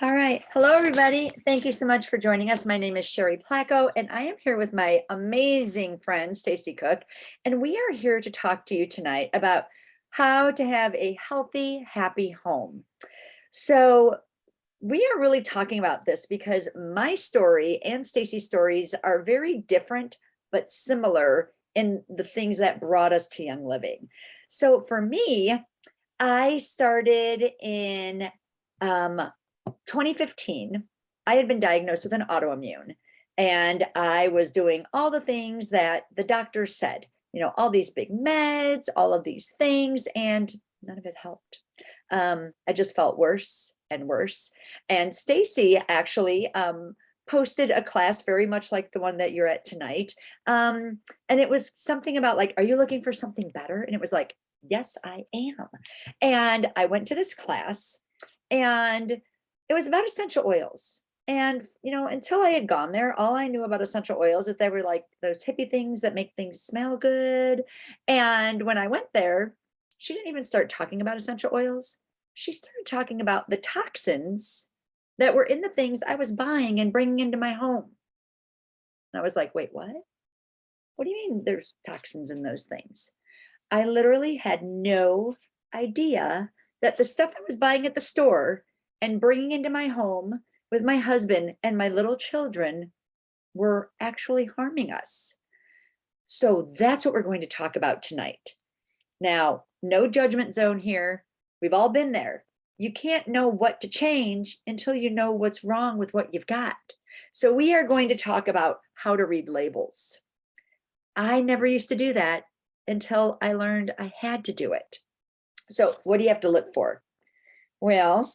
All right. Hello, everybody. Thank you so much for joining us. My name is Sherry Placco, and I am here with my amazing friend, Stacy Cook. And we are here to talk to you tonight about how to have a healthy, happy home. So we are really talking about this because my story and Stacy's stories are very different, but similar in the things that brought us to Young Living. So for me, I started in 2015. I had been diagnosed with an autoimmune, and I was doing all the things that the doctors said, all these big meds, all of these things, and none of it helped. I just felt worse and worse. And Stacy actually posted a class very much like the one that you're at tonight. And it was something about like, are you looking for something better? And it was like, yes, I am. And I went to this class, and it was about essential oils. And, until I had gone there, all I knew about essential oils is they were like those hippie things that make things smell good. And when I went there, she didn't even start talking about essential oils. She started talking about the toxins that were in the things I was buying and bringing into my home. And I was like, wait, what? What do you mean there's toxins in those things? I literally had no idea that the stuff I was buying at the store and bringing into my home with my husband and my little children were actually harming us. So that's what we're going to talk about tonight. Now, no judgment zone here. We've all been there. You can't know what to change until you know what's wrong with what you've got. So we are going to talk about how to read labels. I never used to do that until I learned I had to do it. So what do you have to look for? Well,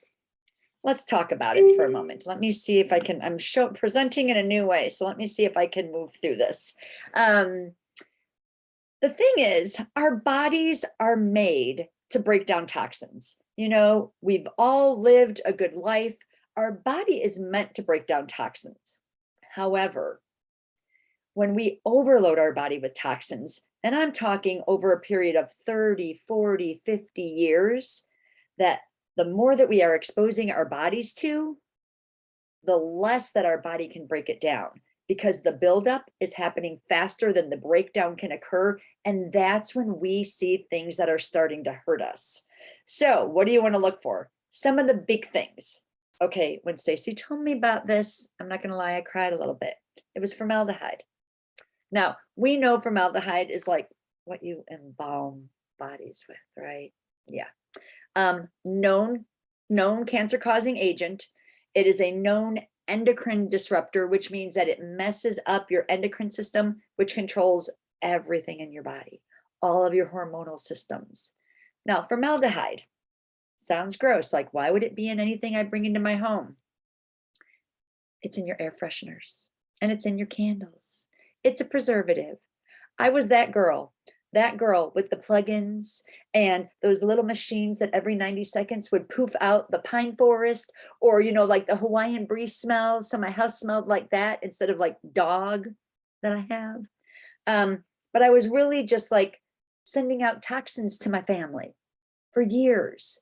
let's talk about it for a moment. Let me see if I can, I'm presenting in a new way. So let me see if I can move through this. The thing is, our bodies are made to break down toxins. We've all lived a good life. Our body is meant to break down toxins. However, when we overload our body with toxins, and I'm talking over a period of 30, 40, 50 years, that the more that we are exposing our bodies to, the less that our body can break it down, because the buildup is happening faster than the breakdown can occur. And that's when we see things that are starting to hurt us. So what do you want to look for? Some of the big things. Okay, when Stacy told me about this, I'm not going to lie, I cried a little bit. It was formaldehyde. Now, we know formaldehyde is like what you embalm bodies with, right? Yeah. Known cancer-causing agent. It is a known endocrine disruptor, which means that it messes up your endocrine system, which controls everything in your body, all of your hormonal systems. Now, formaldehyde sounds gross. Like, why would it be in anything I bring into my home? It's in your air fresheners, and it's in your candles. It's a preservative. I was that girl with the plugins and those little machines that every 90 seconds would poof out the pine forest, or, like the Hawaiian breeze smell. So my house smelled like that instead of like dog that I have. But I was really just like sending out toxins to my family for years.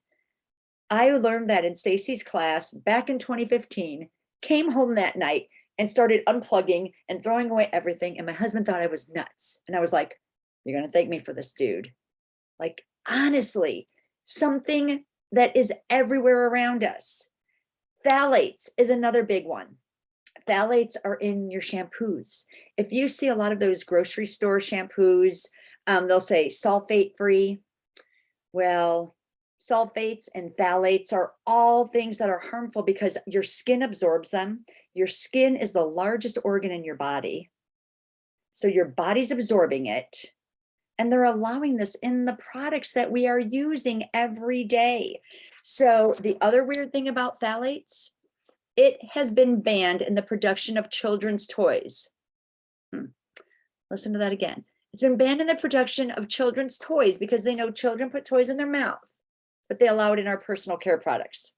I learned that in Stacy's class back in 2015, came home that night and started unplugging and throwing away everything. And my husband thought I was nuts. And I was like, you're going to thank me for this, dude. Like, honestly, something that is everywhere around us. Phthalates is another big one. Phthalates are in your shampoos. If you see a lot of those grocery store shampoos, they'll say sulfate free. Well, sulfates and phthalates are all things that are harmful because your skin absorbs them. Your skin is the largest organ in your body. So your body's absorbing it, and they're allowing this in the products that we are using every day. So the other weird thing about phthalates, it has been banned in the production of children's toys. Listen to that again. It's been banned in the production of children's toys because they know children put toys in their mouth, but they allow it in our personal care products.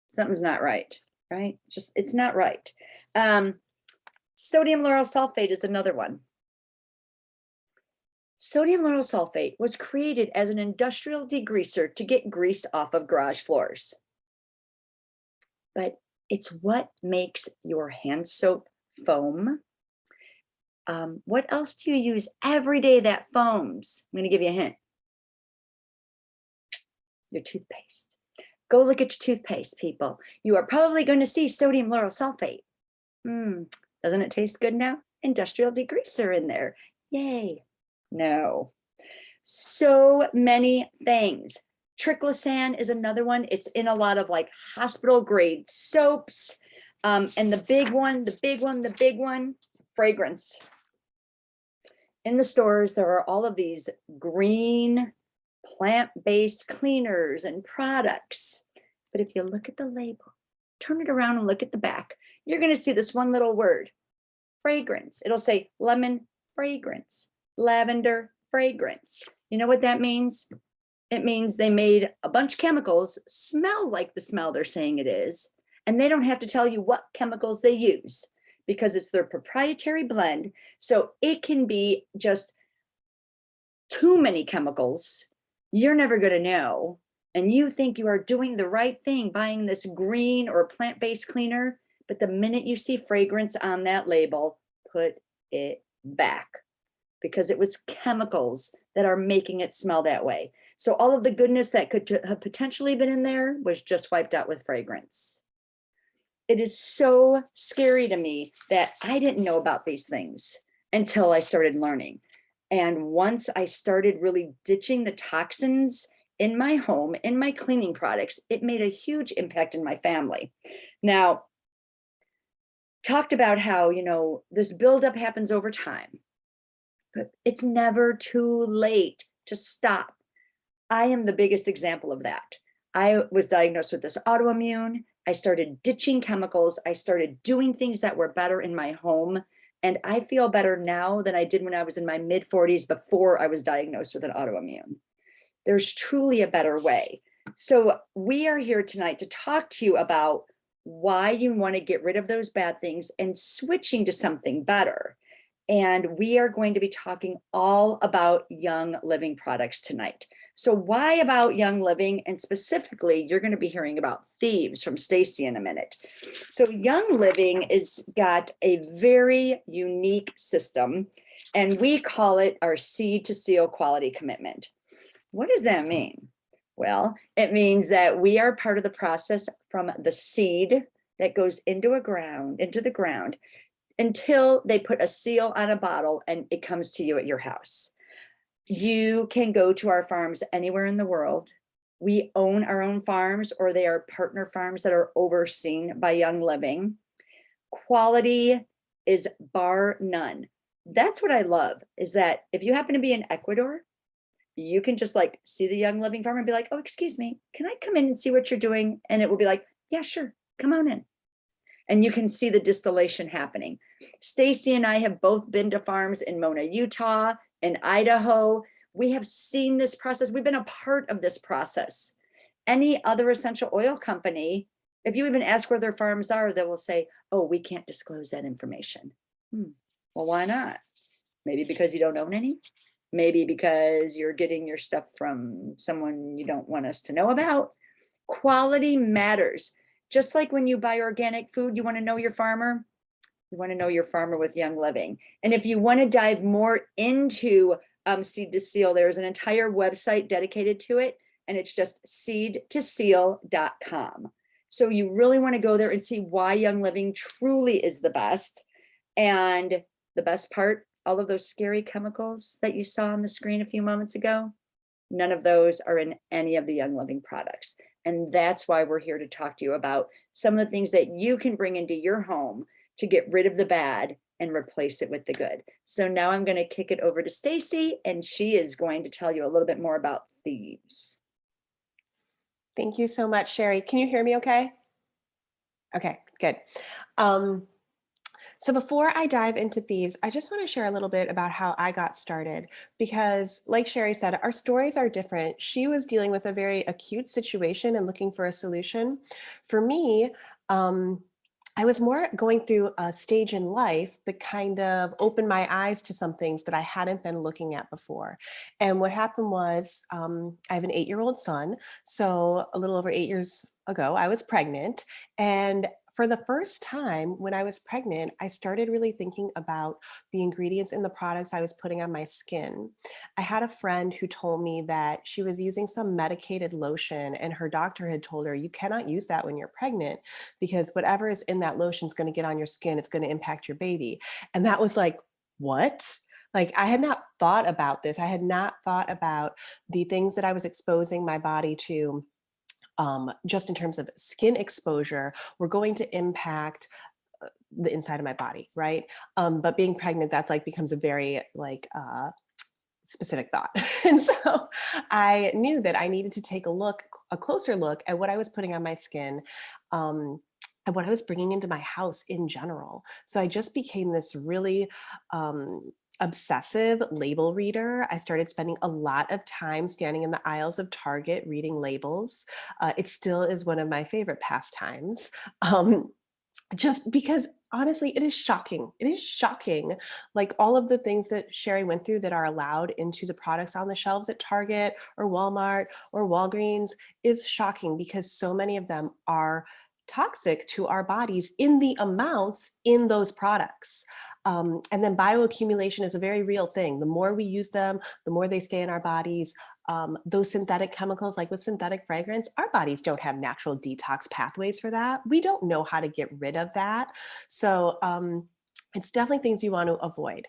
Something's not right, right? It's not right. Sodium lauryl sulfate is another one. Sodium lauryl sulfate was created as an industrial degreaser to get grease off of garage floors. but it's what makes your hand soap foam. What else do you use every day that foams? I'm going to give you a hint. Your toothpaste. Go look at your toothpaste, people. You are probably going to see sodium lauryl sulfate. Doesn't it taste good now? Industrial degreaser in there. Yay. No. So many things. Triclosan is another one. It's in a lot of like hospital grade soaps. And the big one, fragrance. In the stores, there are all of these green plant-based cleaners and products. But if you look at the label, turn it around and look at the back, you're going to see this one little word, fragrance. It'll say lemon fragrance, lavender fragrance. You know what that means? It means they made a bunch of chemicals smell like the smell they're saying it is, and they don't have to tell you what chemicals they use because it's their proprietary blend. So it can be just too many chemicals. You're never going to know. And you think you are doing the right thing buying this green or plant-based cleaner, but the minute you see fragrance on that label, put it back because it was chemicals that are making it smell that way. So all of the goodness that could have potentially been in there was just wiped out with fragrance. It is so scary to me that I didn't know about these things until I started learning. And once I started really ditching the toxins in my home, in my cleaning products, it made a huge impact in my family. Now, talked about how, this buildup happens over time, but it's never too late to stop. I am the biggest example of that. I was diagnosed with this autoimmune. I started ditching chemicals. I started doing things that were better in my home. And I feel better now than I did when I was in my mid 40s before I was diagnosed with an autoimmune. There's truly a better way. So we are here tonight to talk to you about why you want to get rid of those bad things and switching to something better. And we are going to be talking all about Young Living products tonight. So why about Young Living? And specifically, you're going to be hearing about Thieves from Stacy in a minute. So Young Living is got a very unique system, and we call it our seed to seal quality commitment. What does that mean? Well, it means that we are part of the process from the seed that goes into the ground, until they put a seal on a bottle and it comes to you at your house. You can go to our farms anywhere in the world. We own our own farms, or they are partner farms that are overseen by Young Living. Quality is bar none. That's what I love, is that if you happen to be in Ecuador, you can just like see the Young Living farm and be like, oh, excuse me, can I come in and see what you're doing? And it will be like, yeah, sure, come on in. And you can see the distillation happening. Stacy and I have both been to farms in Mona, Utah, in Idaho. We have seen this process. We've been a part of this process. Any other essential oil company, if you even ask where their farms are, they will say, oh, we can't disclose that information. Well, why not? Maybe because you don't own any. Maybe because you're getting your stuff from someone you don't want us to know about. Quality matters. Just like when you buy organic food, you want to know your farmer. You want to know your farmer with Young Living. And if you want to dive more into seed to seal, there's an entire website dedicated to it, and it's just seedtoseal.com. So you really want to go there and see why Young Living truly is the best. And the best part, all of those scary chemicals that you saw on the screen a few moments ago, none of those are in any of the Young Living products. And that's why we're here to talk to you about some of the things that you can bring into your home to get rid of the bad and replace it with the good. So now I'm going to kick it over to Stacy, and she is going to tell you a little bit more about Thieves. Thank you so much, Sherry. Can you hear me okay? Okay, good. So before I dive into Thieves, I just want to share a little bit about how I got started, because like Sherry said, our stories are different. She was dealing with a very acute situation and looking for a solution. For me, I was more going through a stage in life that kind of opened my eyes to some things that I hadn't been looking at before. And what happened was, I have an 8-year-old son. So a little over 8 years ago, I was pregnant. And for the first time when I was pregnant, I started really thinking about the ingredients in the products I was putting on my skin. I had a friend who told me that she was using some medicated lotion, and her doctor had told her, you cannot use that when you're pregnant because whatever is in that lotion is going to get on your skin. It's going to impact your baby. And that was like, what? Like, I had not thought about this. I had not thought about the things that I was exposing my body to, just in terms of skin exposure, were going to impact the inside of my body, right? But being pregnant, that's like becomes a very like specific thought. And so I knew that I needed to take a closer look at what I was putting on my skin, and what I was bringing into my house in general. So I just became this really obsessive label reader. I started spending a lot of time standing in the aisles of Target reading labels. It still is one of my favorite pastimes. Um, just because honestly, it is shocking. It is shocking, like all of the things that Sherry went through that are allowed into the products on the shelves at Target or Walmart or Walgreens is shocking because so many of them are toxic to our bodies in the amounts in those products. And then bioaccumulation is a very real thing. The more we use them, the more they stay in our bodies. Those synthetic chemicals, like with synthetic fragrance, our bodies don't have natural detox pathways for that. We don't know how to get rid of that. So, it's definitely things you want to avoid.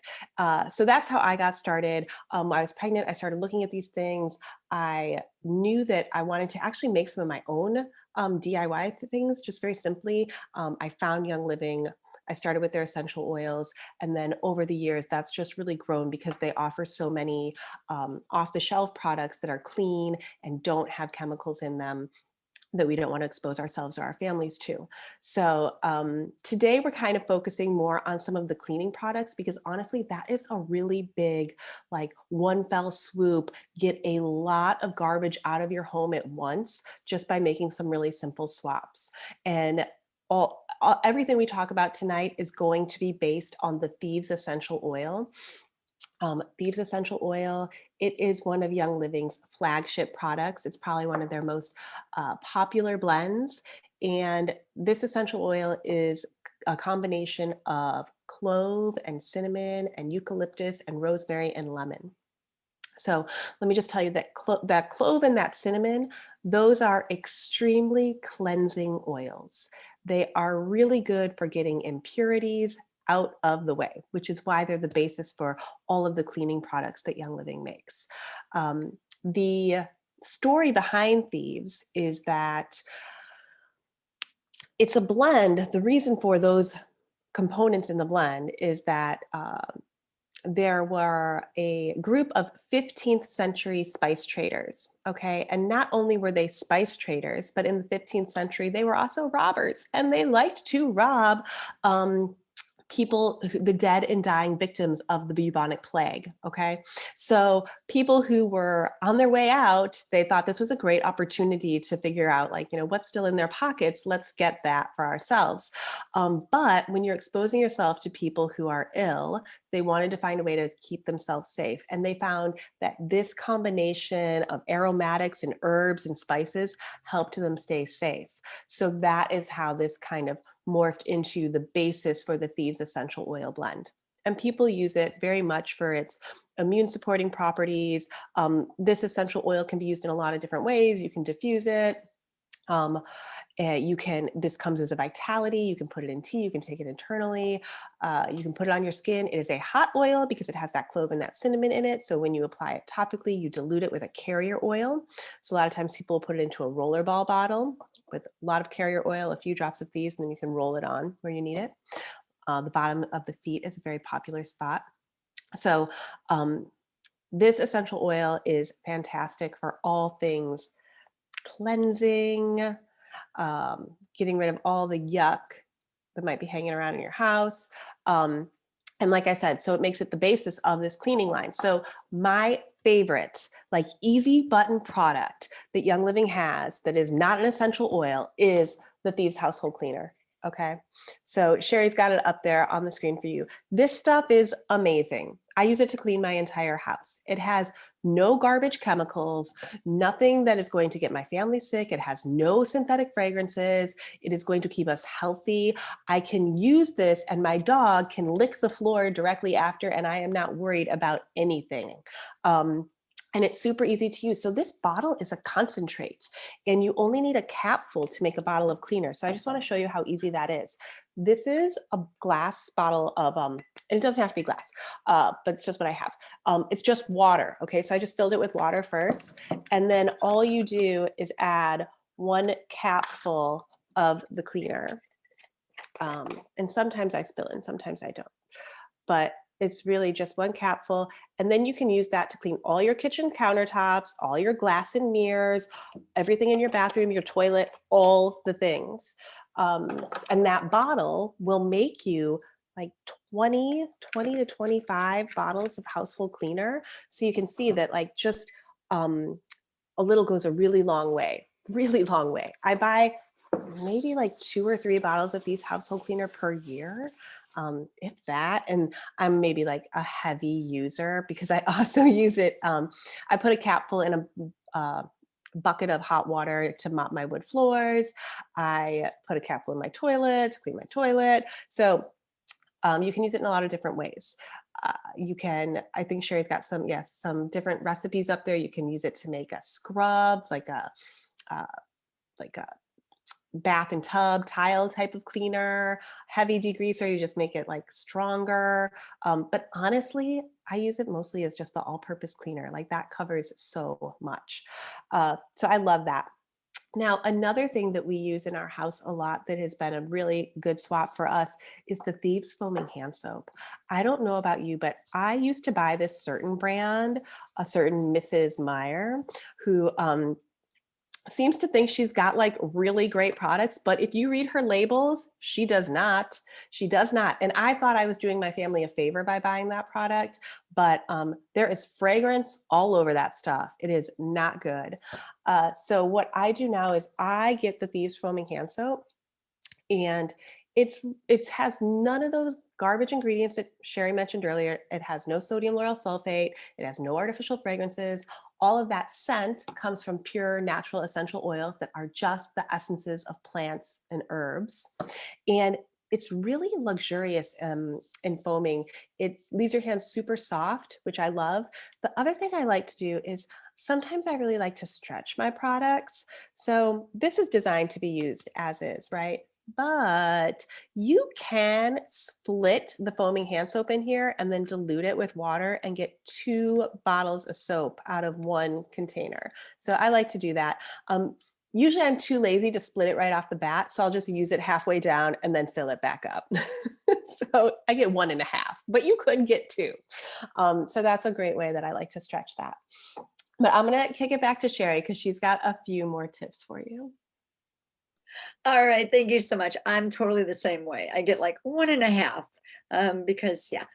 So that's how I got started. When I was pregnant, I started looking at these things. I knew that I wanted to actually make some of my own DIY things, just very simply. I found Young Living. I started with their essential oils. And then over the years, that's just really grown because they offer so many off the shelf products that are clean and don't have chemicals in them that we don't want to expose ourselves or our families to. So today we're kind of focusing more on some of the cleaning products because honestly, that is a really big, like one fell swoop, get a lot of garbage out of your home at once just by making some really simple swaps. And everything we talk about tonight is going to be based on the Thieves Essential Oil. Thieves Essential Oil, it is one of Young Living's flagship products. It's probably one of their most popular blends. And this essential oil is a combination of clove and cinnamon and eucalyptus and rosemary and lemon. So let me just tell you that that clove and that cinnamon, those are extremely cleansing oils. They are really good for getting impurities out of the way, which is why they're the basis for all of the cleaning products that Young Living makes. The story behind Thieves is that it's a blend. The reason for those components in the blend is that there were a group of 15th century spice traders. Okay. And not only were they spice traders, but in the 15th century, they were also robbers and they liked to rob people, the dead and dying victims of the bubonic plague. Okay. So people who were on their way out, they thought this was a great opportunity to figure out, like, what's still in their pockets. Let's get that for ourselves. But when you're exposing yourself to people who are ill, they wanted to find a way to keep themselves safe. And they found that this combination of aromatics and herbs and spices helped them stay safe. So that is how this kind of morphed into the basis for the Thieves Essential Oil blend. And people use it very much for its immune supporting properties. This essential oil can be used in a lot of different ways. You can diffuse it. This comes as a vitality. You can put it in tea. You can take it internally. You can put it on your skin. It is a hot oil because it has that clove and that cinnamon in it. So when you apply it topically, you dilute it with a carrier oil. So a lot of times people will put it into a rollerball bottle with a lot of carrier oil, a few drops of these, and then you can roll it on where you need it. The bottom of the feet is a very popular spot. So this essential oil is fantastic for all things cleansing, getting rid of all the yuck that might be hanging around in your house. And like I said, so it makes it the basis of this cleaning line. So my favorite, like easy button product that Young Living has that is not an essential oil is the Thieves Household Cleaner. Okay, so Sherry's got it up there on the screen for you. This stuff is amazing. I use it to clean my entire house. It has no garbage chemicals, nothing that is going to get my family sick. It has no synthetic fragrances. It is going to keep us healthy. I can use this and my dog can lick the floor directly after, and I am not worried about anything. And it's super easy to use. So this bottle is a concentrate and you only need a capful to make a bottle of cleaner. So I just want to show you how easy that is. This is a glass bottle of, and it doesn't have to be glass, but it's just what I have. It's just water. Okay, so I just filled it with water first. And then all you do is add 1 capful of the cleaner. And sometimes I spill it and sometimes I don't. But it's really just 1 capful. And then you can use that to clean all your kitchen countertops, all your glass and mirrors, everything in your bathroom, your toilet, all the things. And that bottle will make you like 20 to 25 bottles of household cleaner. So you can see that like just a little goes a really long way, really long way. I buy maybe like 2 or 3 bottles of these household cleaner per year, if that. And I'm maybe like a heavy user because I also use it. I put a capful in a bucket of hot water to mop my wood floors. I put a capful in my toilet to clean my toilet. So you can use it in a lot of different ways. You can, I think Sherry's got some, yes, some different recipes up there. You can use it to make a scrub, like a bath and tub tile type of cleaner. Heavy degreaser, you just make it like stronger. But honestly, I use it mostly as just the all-purpose cleaner. Like that covers so much. So I love that. Now, another thing that we use in our house a lot that has been a really good swap for us is the Thieves Foaming Hand Soap. I don't know about you, but I used to buy this certain brand, a certain Mrs. Meyer, who seems to think she's got like really great products, but if you read her labels, she does not. She does not. And I thought I was doing my family a favor by buying that product, but there is fragrance all over that stuff. It is not good. So what I do now is I get the Thieves Foaming Hand Soap, and it has none of those garbage ingredients that Sherry mentioned earlier. It has no sodium lauryl sulfate. It has no artificial fragrances. All of that scent comes from pure natural essential oils that are just the essences of plants and herbs. And it's really luxurious in foaming. It leaves your hands super soft, which I love. The other thing I like to do is sometimes I really like to stretch my products. So this is designed to be used as is, right? But you can split the foaming hand soap in here and then dilute it with water and get 2 bottles of soap out of 1 container. So I like to do that. Usually I'm too lazy to split it right off the bat, so I'll just use it halfway down and then fill it back up. So I get 1.5, but you could get 2. So that's a great way that I like to stretch that. But I'm gonna kick it back to Sherry because she's got a few more tips for you. All right, thank you so much. I'm totally the same way. I get like 1.5 because yeah.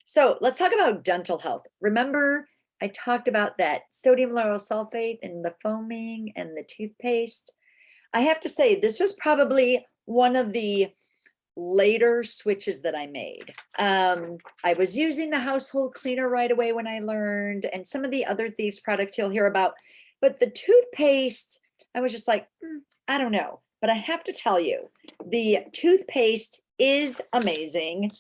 So let's talk about dental health. Remember, I talked about that sodium lauryl sulfate and the foaming and the toothpaste. I have to say, this was probably one of the later switches that I made. I was using the household cleaner right away when I learned, and some of the other Thieves products you'll hear about, but the toothpaste, I was just like, I don't know. But I have to tell you, the toothpaste is amazing.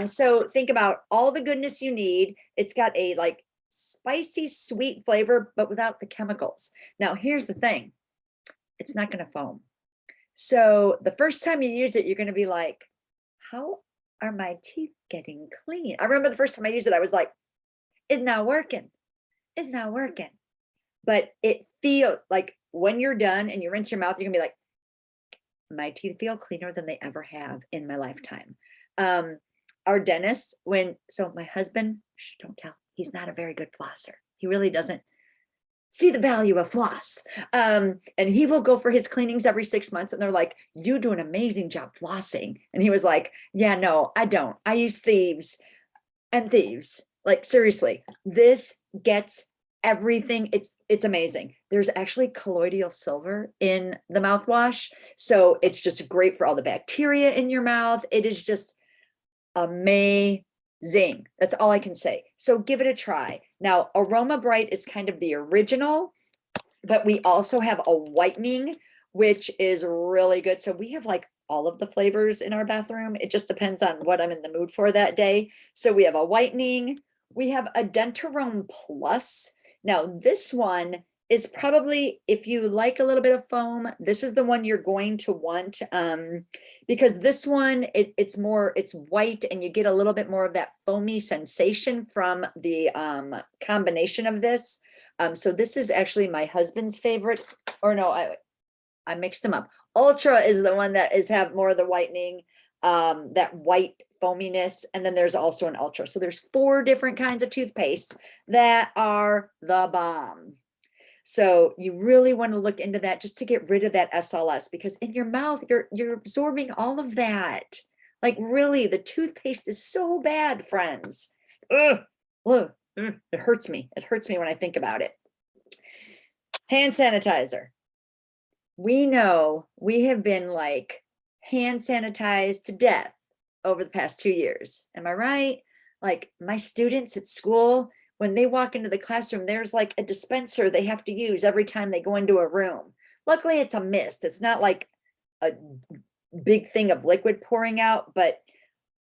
So think about all the goodness you need. It's got a like spicy, sweet flavor, but without the chemicals. Now, here's the thing. It's not going to foam. So the first time you use it, you're going to be like, how are my teeth getting clean? I remember the first time I used it, I was like, it's not working. It's not working. But it feels like when you're done and you rinse your mouth, you're going to be like, my teeth feel cleaner than they ever have in my lifetime. Our dentist, so my husband, don't tell, he's not a very good flosser. He really doesn't see the value of floss. And he will go for his cleanings every 6 months. And they're like, you do an amazing job flossing. And he was like, yeah, no, I don't. I use Thieves and Thieves. Like, seriously, this gets everything. It's amazing. There's actually colloidal silver in the mouthwash. So it's just great for all the bacteria in your mouth. It is just amazing. That's all I can say. So give it a try. Now, Aroma Bright is kind of the original, but we also have a whitening, which is really good. So we have like all of the flavors in our bathroom. It just depends on what I'm in the mood for that day. So we have a whitening, we have a Dentarome Plus. Now, this one is probably, if you like a little bit of foam, this is the one you're going to want, because this one, it's white and you get a little bit more of that foamy sensation from the combination of this. So this is actually my husband's favorite, or no, I mixed them up. Ultra is the one that have more of the whitening, that white foaminess, and then there's also an Ultra. So there's 4 different kinds of toothpaste that are the bomb. So you really want to look into that just to get rid of that SLS, because in your mouth, you're absorbing all of that. Like really, the toothpaste is so bad, friends. Ugh, ugh, it hurts me. It hurts me when I think about it. Hand sanitizer. We know we have been like hand sanitized to death over the past 2 years. Am I right? Like my students at school, when they walk into the classroom, there's like a dispenser they have to use every time they go into a room. Luckily, it's a mist. It's not like a big thing of liquid pouring out, but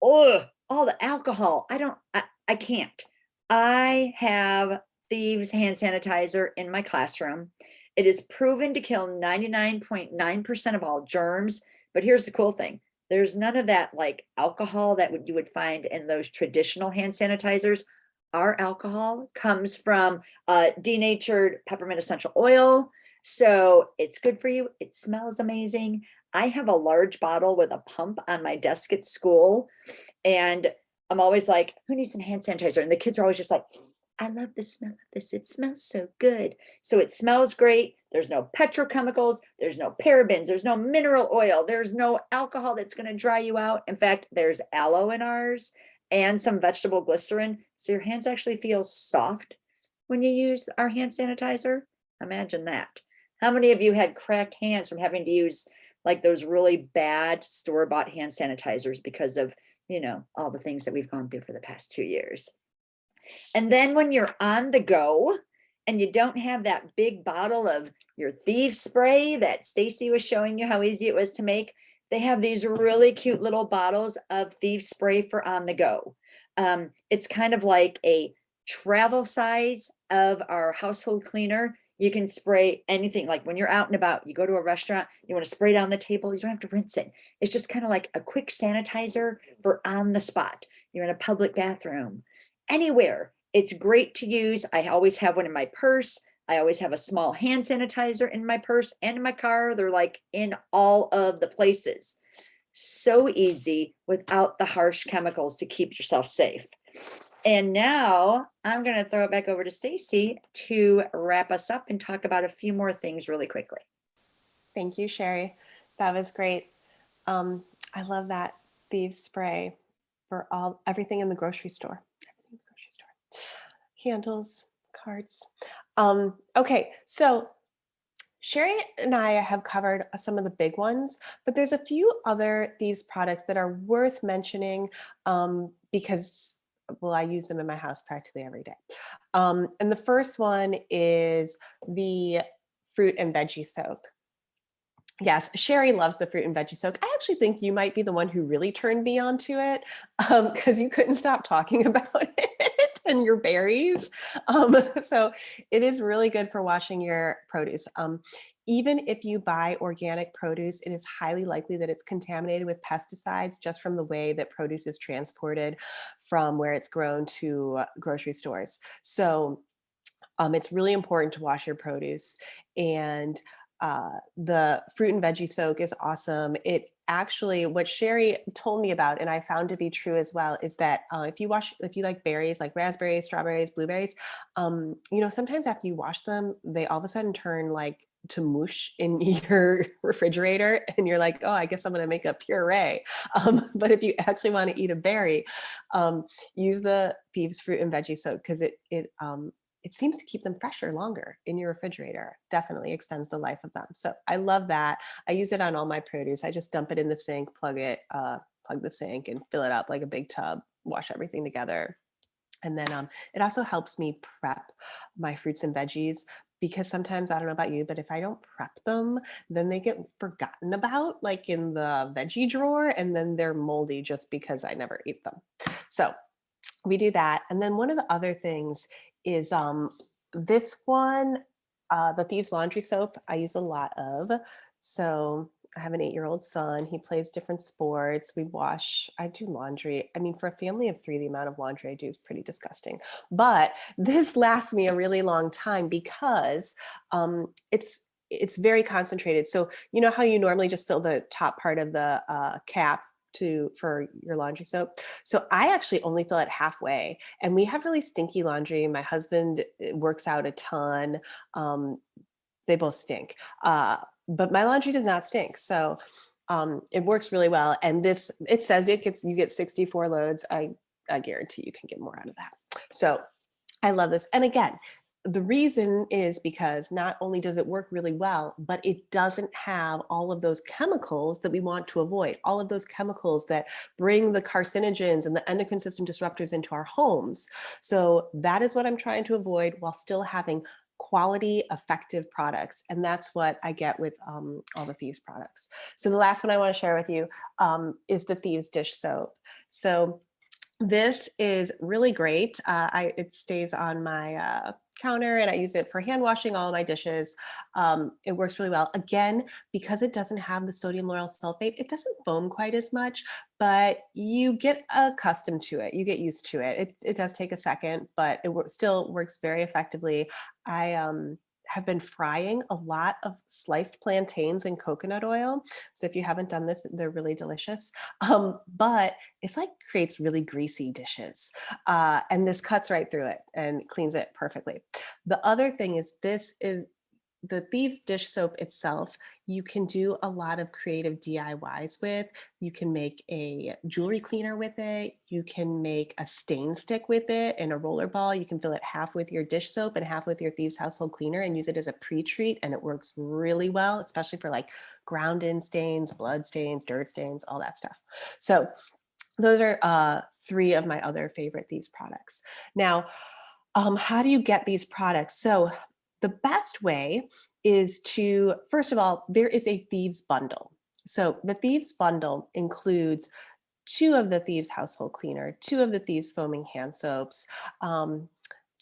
oh, all the alcohol. I can't. I have Thieves hand sanitizer in my classroom. It is proven to kill 99.9% of all germs. But here's the cool thing. There's none of that like alcohol that you would find in those traditional hand sanitizers. Our alcohol comes from denatured peppermint essential oil. So it's good for you. It smells amazing. I have a large bottle with a pump on my desk at school. And I'm always like, who needs some hand sanitizer? And the kids are always just like, I love the smell of this. It smells so good. So it smells great. There's no petrochemicals. There's no parabens. There's no mineral oil. There's no alcohol that's going to dry you out. In fact, there's aloe in ours and some vegetable glycerin. So your hands actually feel soft when you use our hand sanitizer. Imagine that. How many of you had cracked hands from having to use like those really bad store-bought hand sanitizers because of, all the things that we've gone through for the past 2 years? And then when you're on the go and you don't have that big bottle of your Thieves spray that Stacy was showing you how easy it was to make, they have these really cute little bottles of Thieves spray for on the go. It's kind of like a travel size of our household cleaner. You can spray anything, like when you're out and about, you go to a restaurant, you want to spray down the table, you don't have to rinse it. It's just kind of like a quick sanitizer for on the spot. You're in a public bathroom, anywhere. It's great to use. I always have one in my purse. I always have a small hand sanitizer in my purse and in my car. They're like in all of the places. So easy without the harsh chemicals to keep yourself safe. And now I'm going to throw it back over to Stacy to wrap us up and talk about a few more things really quickly. Thank you, Sherry. That was great. I love that Thieves spray for everything in the grocery store. Handles, carts. Okay, so Sherry and I have covered some of the big ones, but there's a few other Thieves products that are worth mentioning because, well, I use them in my house practically every day. And the first one is the fruit and veggie soak. Yes, Sherry loves the fruit and veggie soak. I actually think you might be the one who really turned me onto it because you couldn't stop talking about it and your berries. So it is really good for washing your produce. Even if you buy organic produce, it is highly likely that it's contaminated with pesticides just from the way that produce is transported from where it's grown to grocery stores. So it's really important to wash your produce. And the fruit and veggie soak is awesome. It actually, what Sherry told me about, and I found to be true as well, is that if you like berries, like raspberries, strawberries, blueberries, sometimes after you wash them, they all of a sudden turn like to mush in your refrigerator, and you're like, oh, I guess I'm going to make a puree. But if you actually want to eat a berry, use the Thieves fruit and veggie soak because it seems to keep them fresher longer in your refrigerator. Definitely extends the life of them. So I love that. I use it on all my produce. I just dump it in the sink, plug the sink and fill it up like a big tub, wash everything together. And then it also helps me prep my fruits and veggies because sometimes, I don't know about you, but if I don't prep them, then they get forgotten about, like in the veggie drawer, and then they're moldy just because I never ate them. So we do that. And then one of the other things is this one, the Thieves Laundry Soap, I use a lot of. So I have an 8-year-old son. He plays different sports. I do laundry. I mean, for a family of 3, the amount of laundry I do is pretty disgusting. But this lasts me a really long time because it's very concentrated. So you know how you normally just fill the top part of the cap for your laundry soap. So I actually only fill it halfway, and we have really stinky laundry. My husband works out a ton. Um, they both stink, but my laundry does not stink. So it works really well. And it says you get 64 loads. I guarantee you can get more out of that. So I love this. And again, the reason is because not only does it work really well, but it doesn't have all of those chemicals that we want to avoid, all of those chemicals that bring the carcinogens and the endocrine system disruptors into our homes. So that is what I'm trying to avoid while still having quality, effective products. And that's what I get with all the Thieves products. So the last one I want to share with you is the Thieves dish soap. So this is really great. It stays on my counter, and I use it for hand washing all of my dishes. It works really well. Again, because it doesn't have the sodium lauryl sulfate, it doesn't foam quite as much, but you get accustomed to it. You get used to it. It does take a second, but still works very effectively. I have been frying a lot of sliced plantains in coconut oil. So if you haven't done this, they're really delicious. But it's like creates really greasy dishes. And this cuts right through it and cleans it perfectly. The other thing is this is the Thieves dish soap itself, you can do a lot of creative DIYs with. You can make a jewelry cleaner with it. You can make a stain stick with it in a roller ball. You can fill it half with your dish soap and half with your Thieves household cleaner and use it as a pre-treat. And it works really well, especially for like ground in stains, blood stains, dirt stains, all that stuff. So those are 3 of my other favorite Thieves products. Now, how do you get these products? So the best way is to, first of all, there is a Thieves bundle. So the Thieves bundle includes 2 of the Thieves household cleaner, 2 of the Thieves foaming hand soaps, um,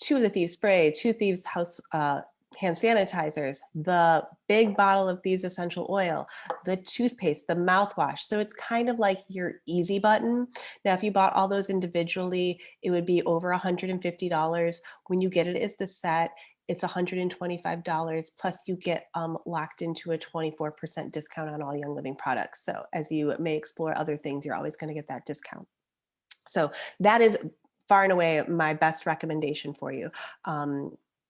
2 of the Thieves spray, 2 Thieves hand sanitizers, the big bottle of Thieves essential oil, the toothpaste, the mouthwash. So it's kind of like your easy button. Now, if you bought all those individually, it would be over $150. When you get it as the set, it's $125 plus you get locked into a 24% discount on all Young Living products. So as you may explore other things, you're always going to get that discount. So that is far and away my best recommendation for you.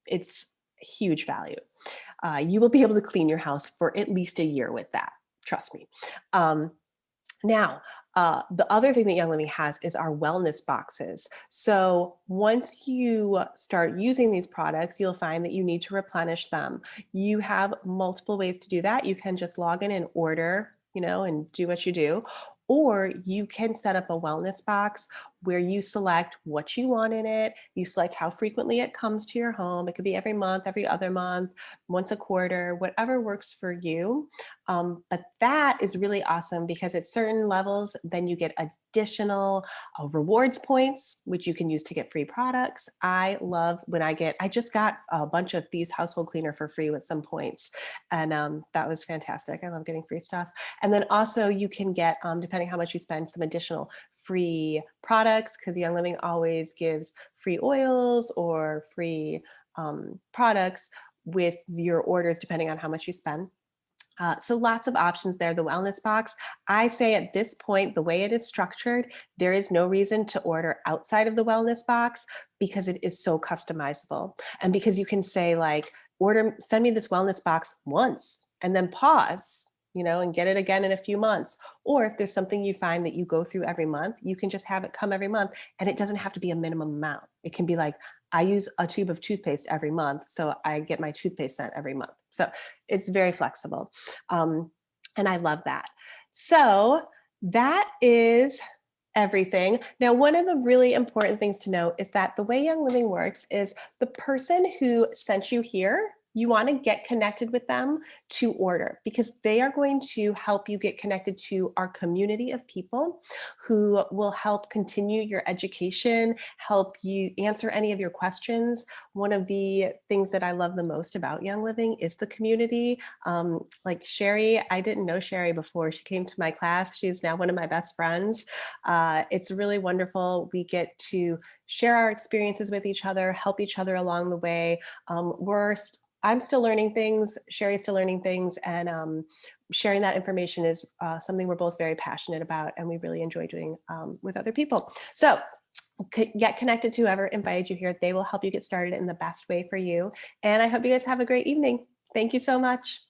It's huge value. You will be able to clean your house for at least a year with that. Trust me. Now, the other thing that Young Living has is our wellness boxes. So once you start using these products, you'll find that you need to replenish them. You have multiple ways to do that. You can just log in and order, and do what you do. Or you can set up a wellness box where you select what you want in it. You select how frequently it comes to your home. It could be every month, every other month, once a quarter, whatever works for you. But that is really awesome because at certain levels, then you get additional rewards points, which you can use to get free products. I love when I just got a bunch of these household cleaner for free with some points. And that was fantastic. I love getting free stuff. And then also you can get, depending how much you spend, some additional free products because Young Living always gives free oils or free products with your orders, depending on how much you spend. So lots of options there. The wellness box, I say at this point, the way it is structured, there is no reason to order outside of the wellness box because it is so customizable. And because you can say like, send me this wellness box once and then pause, and get it again in a few months. Or if there's something you find that you go through every month, you can just have it come every month and it doesn't have to be a minimum amount. It can be like, I use a tube of toothpaste every month, so I get my toothpaste sent every month. So it's very flexible. Um, and I love that. So that is everything. Now, one of the really important things to know is that the way Young Living works is the person who sent you here, you want to get connected with them to order, because they are going to help you get connected to our community of people who will help continue your education, help you answer any of your questions. One of the things that I love the most about Young Living is the community. Like Sherry, I didn't know Sherry before. She came to my class. She's now one of my best friends. It's really wonderful. We get to share our experiences with each other, help each other along the way. I'm still learning things, Sherry's still learning things, and sharing that information is something we're both very passionate about, and we really enjoy doing with other people. So get connected to whoever invited you here. They will help you get started in the best way for you. And I hope you guys have a great evening. Thank you so much.